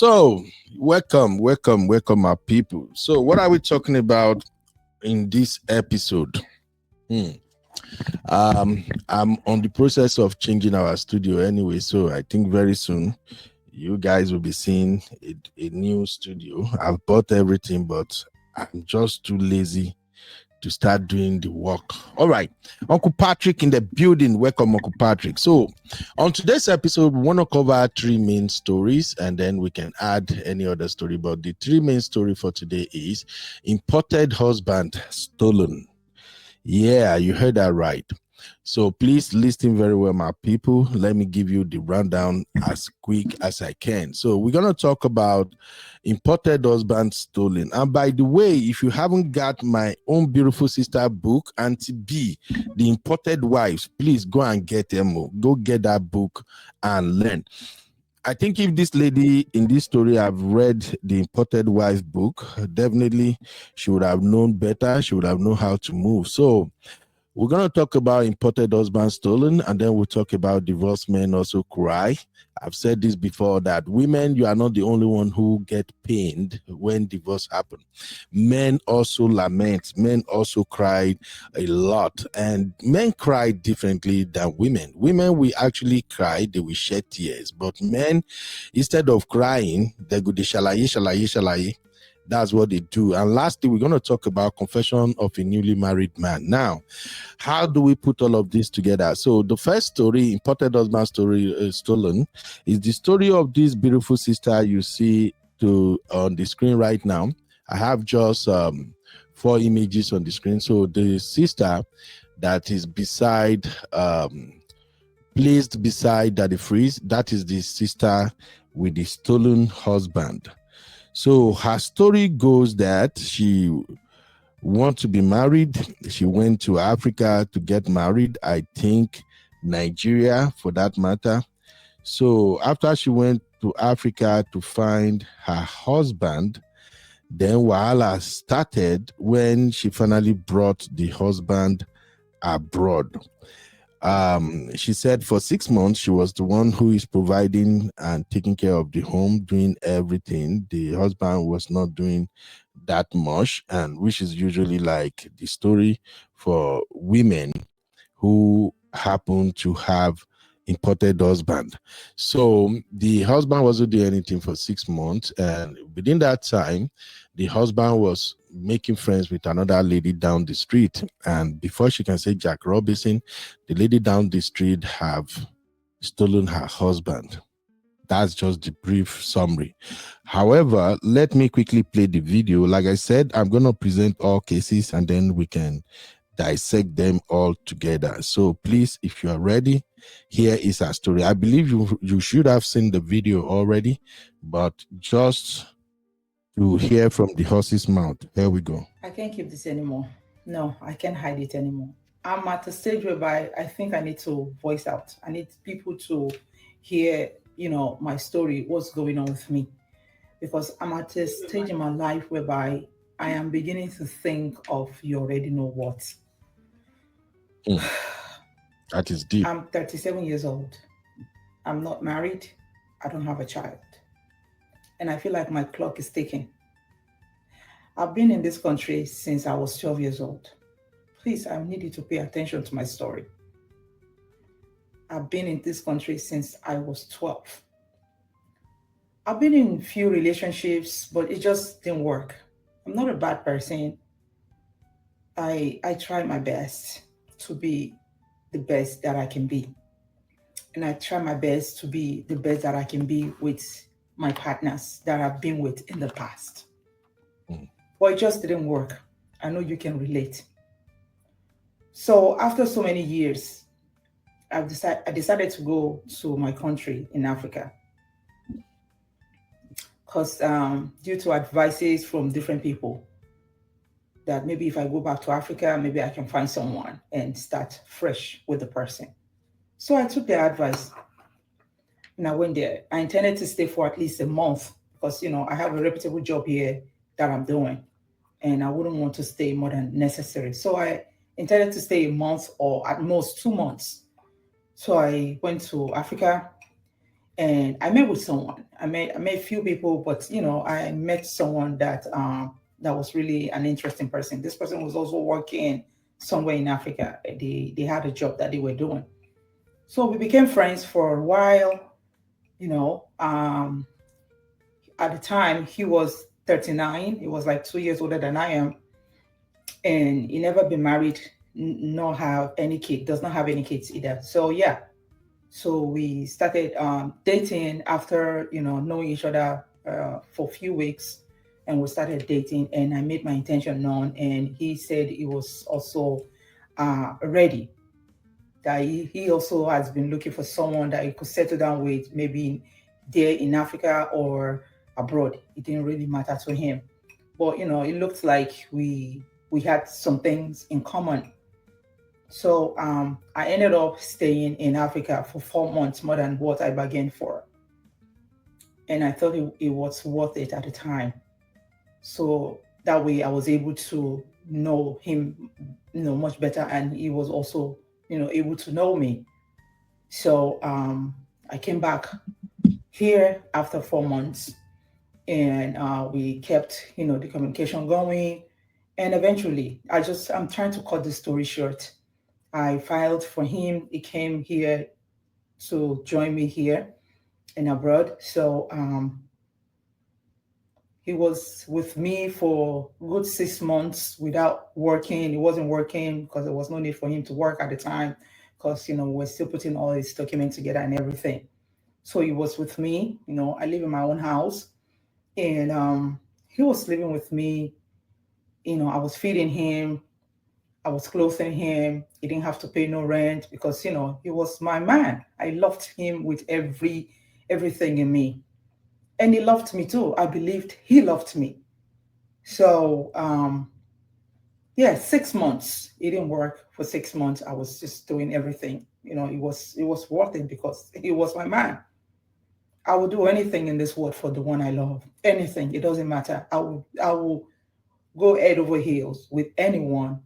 So, welcome, our people. So, what are we talking about in this episode? I'm on the process of changing our studio anyway, so I think very soon you guys will be seeing a new studio. I've bought everything, but I'm just too lazy to start doing the work. All right, Uncle Patrick in the building. Welcome, Uncle Patrick. So, on today's episode, we want to cover three main stories, and then we can add any other story. But the three main story for today is imported husband stolen. Yeah, you heard that right. So please listen very well, my people. Let me give you the rundown as quick as I can. So we're going to talk about imported husband stolen. And by the way, if you haven't got my own beautiful sister book, Auntie B, The Imported Wives, please go and get them. Go get that book and learn. I think if this lady in this story have read the Imported Wife book, definitely she would have known better. She would have known how to move. So we're going to talk about imported husband stolen, and then we'll talk about divorced men also cry. I've said this before that women, you are not the only one who get pained when divorce happen. Men also lament. Men also cried a lot, and men cry differently than women. Women will actually cry, they will shed tears, but men, instead of crying, they go de shalaye, shalaye, shalaye. That's what they do. And lastly, we're going to talk about confession of a newly married man. Now, how do we put all of this together? So the first story, imported husband story stolen, is the story of this beautiful sister you see on the screen right now. I have just 4 images on the screen. So the sister that is placed beside Daddy Freeze, that is the sister with the stolen husband. So her story goes that she wants to be married. She went to Africa to get married. I think Nigeria for that matter. So after she went to Africa to find her husband, then Wahala started when she finally brought the husband abroad. She said for 6 months she was the one who is providing and taking care of the home, doing everything. The husband was not doing that much, and which is usually like the story for women who happen to have imported husband. So the husband wasn't doing anything for 6 months, and within that time the husband was making friends with another lady down the street, and before she can say Jack Robinson, the lady down the street have stolen her husband. That's just the brief summary. However, let me quickly play the video. Like I said, I'm going to present all cases and then we can dissect them all together. So please, if you are ready, here is our story. I believe you should have seen the video already, but just to hear from the horse's mouth. Here we go. I can't keep this anymore. No, I can't hide it anymore. I'm at a stage whereby I think I need to voice out. I need people to hear, my story, what's going on with me. Because I'm at a stage in my life whereby I am beginning to think of you already know what. That is deep. I'm 37 years old. I'm not married. I don't have a child. And I feel like my clock is ticking. I've been in this country since I was 12 years old. Please, I need you to pay attention to my story. I've been in this country since I was 12. I've been in few relationships, but it just didn't work. I'm not a bad person. I try my best to be the best that I can be. And I try my best to be the best that I can be with my partners that I've been with in the past. But it just didn't work. I know you can relate. So after so many years, I decided to go to my country in Africa. Because due to advices from different people, that maybe if I go back to Africa, maybe I can find someone and start fresh with the person. So I took their advice and I went there. I intended to stay for at least a month because, I have a reputable job here that I'm doing and I wouldn't want to stay more than necessary. So I intended to stay a month or at most 2 months. So I went to Africa. and I met with someone. I met a few people, but I met someone that was really an interesting person. This person was also working somewhere in Africa. They had a job that they were doing. So we became friends for a while. You know, at the time he was 39. He was like 2 years older than I am, and he never been married, nor have any kid. Does not have any kids either. So yeah, so we started dating after knowing each other for a few weeks, and we started dating. And I made my intention known, and he said he was also ready. That he also has been looking for someone that he could settle down with, maybe there in Africa or abroad. It didn't really matter to him, but it looked like we had some things in common. So I ended up staying in Africa for 4 months, more than what I bargained for. And I thought it was worth it at the time. So that way I was able to know him, much better. And he was also, able to know me. So I came back here after 4 months, and we kept, the communication going. And eventually, I'm trying to cut the story short. I filed for him. He came here to join me here in abroad. So he was with me for good 6 months without working. He wasn't working because there was no need for him to work at the time, because we're still putting all his documents together and everything. So he was with me. I live in my own house, and he was living with me. I was feeding him, I was clothing him. He didn't have to pay no rent because he was my man. I loved him with everything in me, and he loved me too. I believed he loved me. So yeah, 6 months. It didn't work for 6 months. I was just doing everything. It was worth it because he was my man. I will do anything in this world for the one I love. Anything. It doesn't matter. I will go head over heels with anyone.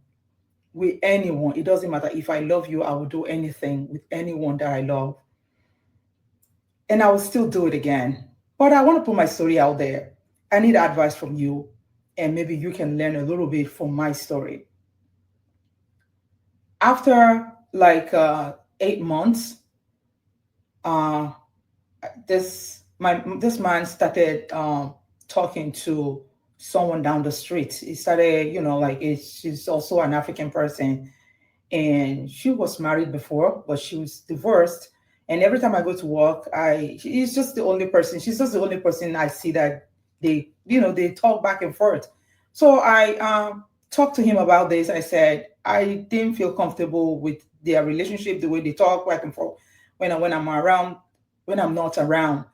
With anyone. It doesn't matter. If I love you, I will do anything with anyone that I love. And I will still do it again. But I want to put my story out there. I need advice from you, and maybe you can learn a little bit from my story. After like 8 months, uh, this man started talking to someone down the street. He started, like she's also an African person, and she was married before, but she was divorced. And every time I go to work, she's just the only person. She's just the only person I see that they talk back and forth. So I talked to him about this. I said I didn't feel comfortable with their relationship, the way they talk back and forth when I'm around, when I'm not around.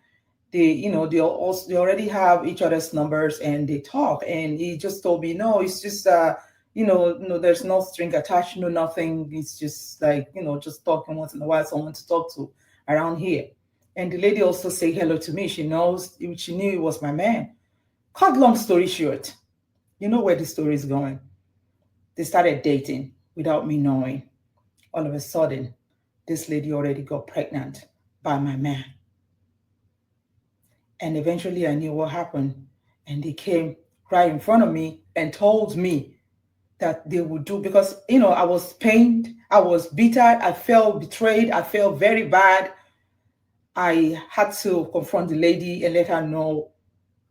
They already have each other's numbers and they talk. And he just told me, no, it's just no, there's no string attached, no nothing. It's just like, just talking once in a while, someone to talk to around here. And the lady also say hello to me. She knew it was my man. Cut long story short, you know where the story is going. They started dating without me knowing. All of a sudden, this lady already got pregnant by my man. And eventually I knew what happened. And they came right in front of me and told me that they would do, because I was pained, I was bitter, I felt betrayed, I felt very bad. I had to confront the lady and let her know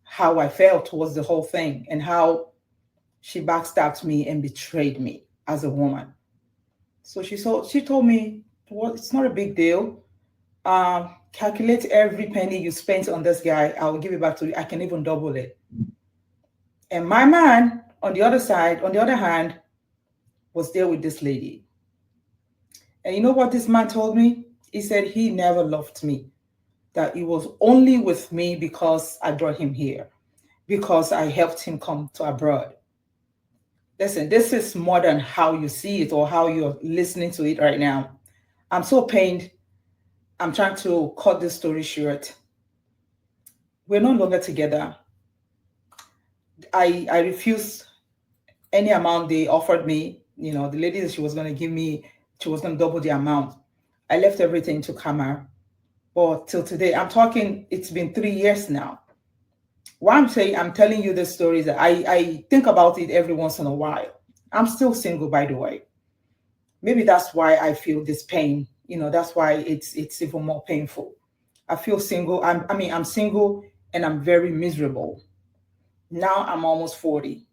how I felt towards the whole thing, and how she backstabbed me and betrayed me as a woman. So she told me, well, it's not a big deal. Calculate every penny you spent on this guy. I will give it back to you. I can even double it. And my man, on the other hand, was there with this lady. And you know what this man told me? He said he never loved me, that he was only with me because I brought him here, because I helped him come to abroad. Listen, this is more than how you see it or how you're listening to it right now. I'm so pained. I'm trying to cut this story short. We're no longer together. I refused any amount they offered me. The lady that she was going to give me, she was going to double the amount. I left everything to Kamar. But till today, I'm talking, it's been 3 years now. Why I'm telling you this story is that I think about it every once in a while. I'm still single, by the way. Maybe that's why I feel this pain. That's why it's even more painful. I feel single. I'm single and I'm very miserable. Now I'm almost 40.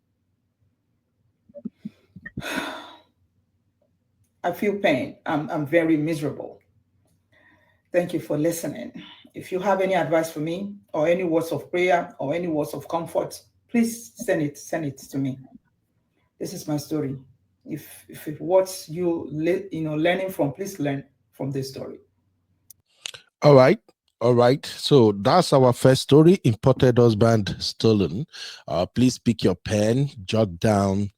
I feel pain. I'm very miserable. Thank you for listening. If you have any advice for me or any words of prayer or any words of comfort, please send it to me. This is my story. If it what learning from, please learn from this story. All right. All right. So that's our first story, Imported Husband Stolen. Please pick your pen, jot down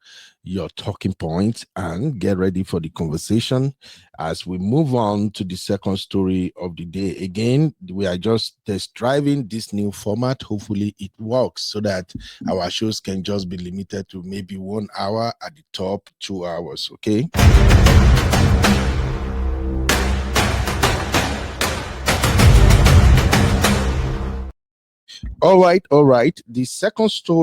your talking points, and get ready for the conversation as we move on to the second story of the day. Again, we are just test driving this new format. Hopefully it works so that our shows can just be limited to maybe 1 hour, at the top 2 hours. Okay. All right. The second story